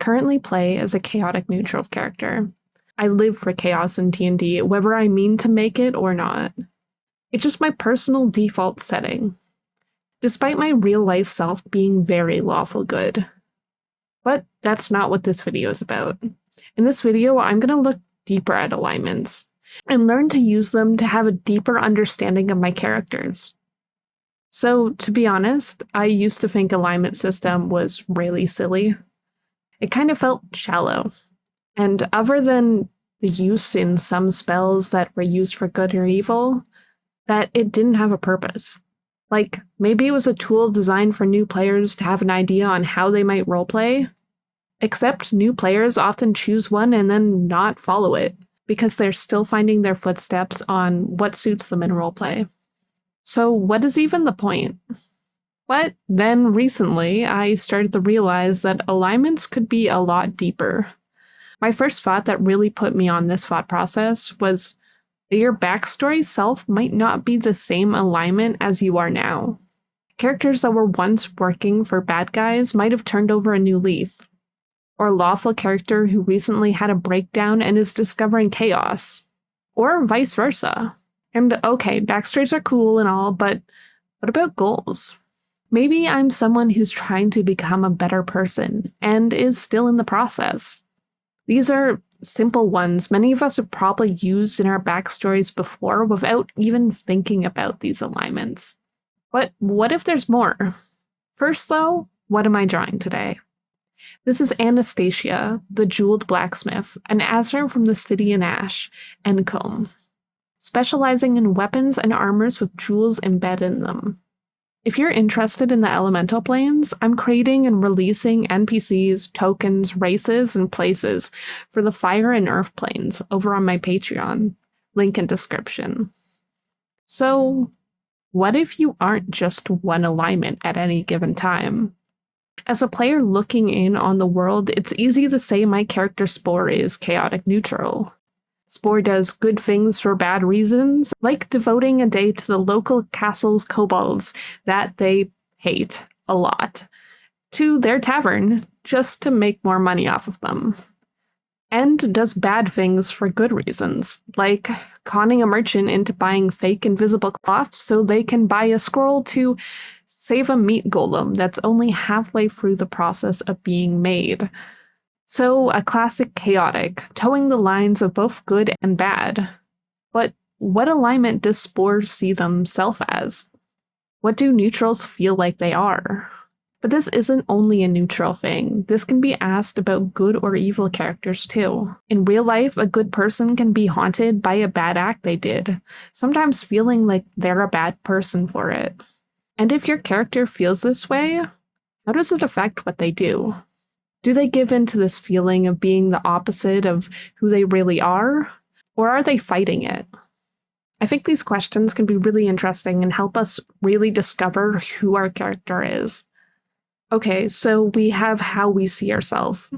currently play as a chaotic neutral character. I live for chaos in D&D, whether I mean to make it or not. It's just my personal default setting, despite my real-life self being very lawful good. But that's not what this video is about. In this video, I'm going to look deeper at alignments, and learn to use them to have a deeper understanding of my characters. So, to be honest, I used to think alignment system was really silly. It kind of felt shallow. And other than the use in some spells that were used for good or evil, that it didn't have a purpose. Like, maybe it was a tool designed for new players to have an idea on how they might roleplay, except new players often choose one and then not follow it, because they're still finding their footsteps on what suits them in roleplay. So what is even the point? But then recently, I started to realize that alignments could be a lot deeper. My first thought that really put me on this thought process was that your backstory self might not be the same alignment as you are now. Characters that were once working for bad guys might have turned over a new leaf, or a lawful character who recently had a breakdown and is discovering chaos, or vice versa. And okay, backstories are cool and all, but what about goals? Maybe I'm someone who's trying to become a better person and is still in the process. These are simple ones many of us have probably used in our backstories before without even thinking about these alignments. But what if there's more? First though, what am I drawing today? This is Anastasia, the Jeweled Blacksmith, an Azure from the city in Ash, Encombe, specializing in weapons and armors with jewels embedded in them. If you're interested in the elemental planes, I'm creating and releasing NPCs, tokens, races, and places for the fire and earth planes over on my Patreon, link in description. So, what if you aren't just one alignment at any given time? As a player looking in on the world, it's easy to say my character Spore is chaotic neutral. Spore does good things for bad reasons, like devoting a day to the local castle's kobolds that they hate a lot, to their tavern, just to make more money off of them. And does bad things for good reasons, like conning a merchant into buying fake invisible cloth so they can buy a scroll to save a meat golem that's only halfway through the process of being made. So a classic chaotic, towing the lines of both good and bad. But what alignment does Spore see themselves as? What do neutrals feel like they are? But this isn't only a neutral thing. This can be asked about good or evil characters too. In real life, a good person can be haunted by a bad act they did, sometimes feeling like they're a bad person for it. And if your character feels this way, how does it affect what they do? Do they give in to this feeling of being the opposite of who they really are? Or are they fighting it? I think these questions can be really interesting and help us really discover who our character is. Okay, so we have how we see ourselves.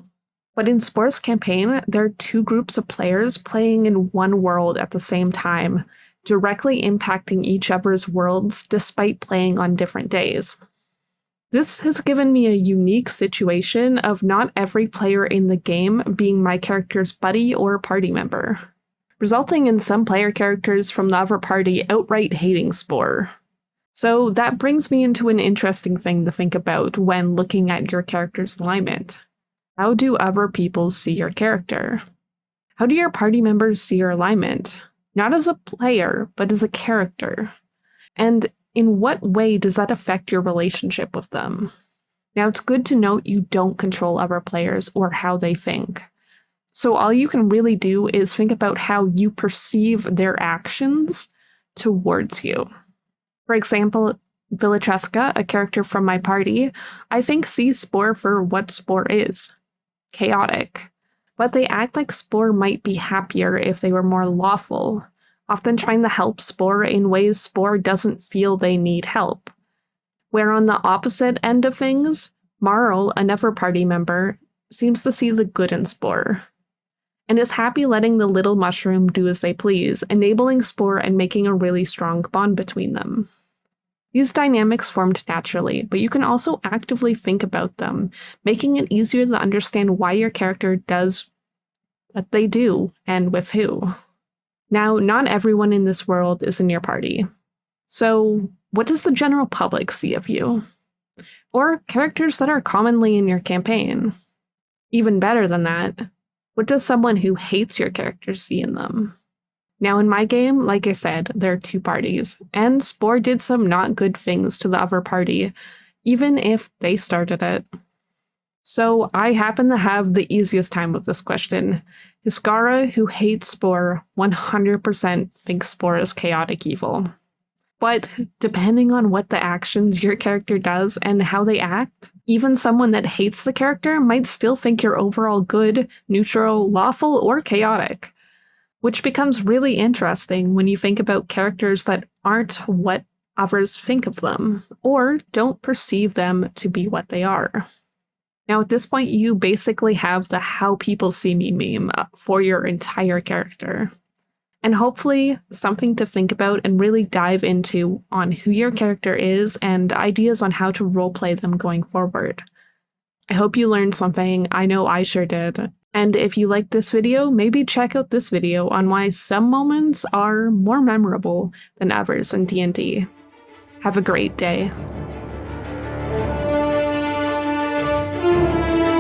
But in Spore's campaign, there are two groups of players playing in one world at the same time, directly impacting each other's worlds despite playing on different days. This has given me a unique situation of not every player in the game being my character's buddy or party member, resulting in some player characters from the other party outright hating Spore. So that brings me into an interesting thing to think about when looking at your character's alignment. How do other people see your character? How do your party members see your alignment? Not as a player, but as a character. And in what way does that affect your relationship with them? Now, it's good to note you don't control other players or how they think. So all you can really do is think about how you perceive their actions towards you. For example, Villatresca, a character from my party, I think sees Spore for what Spore is. Chaotic. But they act like Spore might be happier if they were more lawful, often trying to help Spore in ways Spore doesn't feel they need help. Where on the opposite end of things, Marl, another party member, seems to see the good in Spore, and is happy letting the little mushroom do as they please, enabling Spore and making a really strong bond between them. These dynamics formed naturally, but you can also actively think about them, making it easier to understand why your character does what they do and with who. Now, not everyone in this world is in your party. So, what does the general public see of you? Or characters that are commonly in your campaign? Even better than that, what does someone who hates your character see in them? Now, in my game, like I said, there are two parties, and Spore did some not good things to the other party, even if they started it. So I happen to have the easiest time with this question. Hiskara, who hates Spore, 100% thinks Spore is chaotic evil. But depending on what the actions your character does and how they act, even someone that hates the character might still think you're overall good, neutral, lawful, or chaotic. Which becomes really interesting when you think about characters that aren't what others think of them, or don't perceive them to be what they are. Now, at this point, you basically have the how people see me meme for your entire character. And hopefully, something to think about and really dive into on who your character is and ideas on how to roleplay them going forward. I hope you learned something. I know I sure did. And if you liked this video, maybe check out this video on why some moments are more memorable than others in D&D. Have a great day.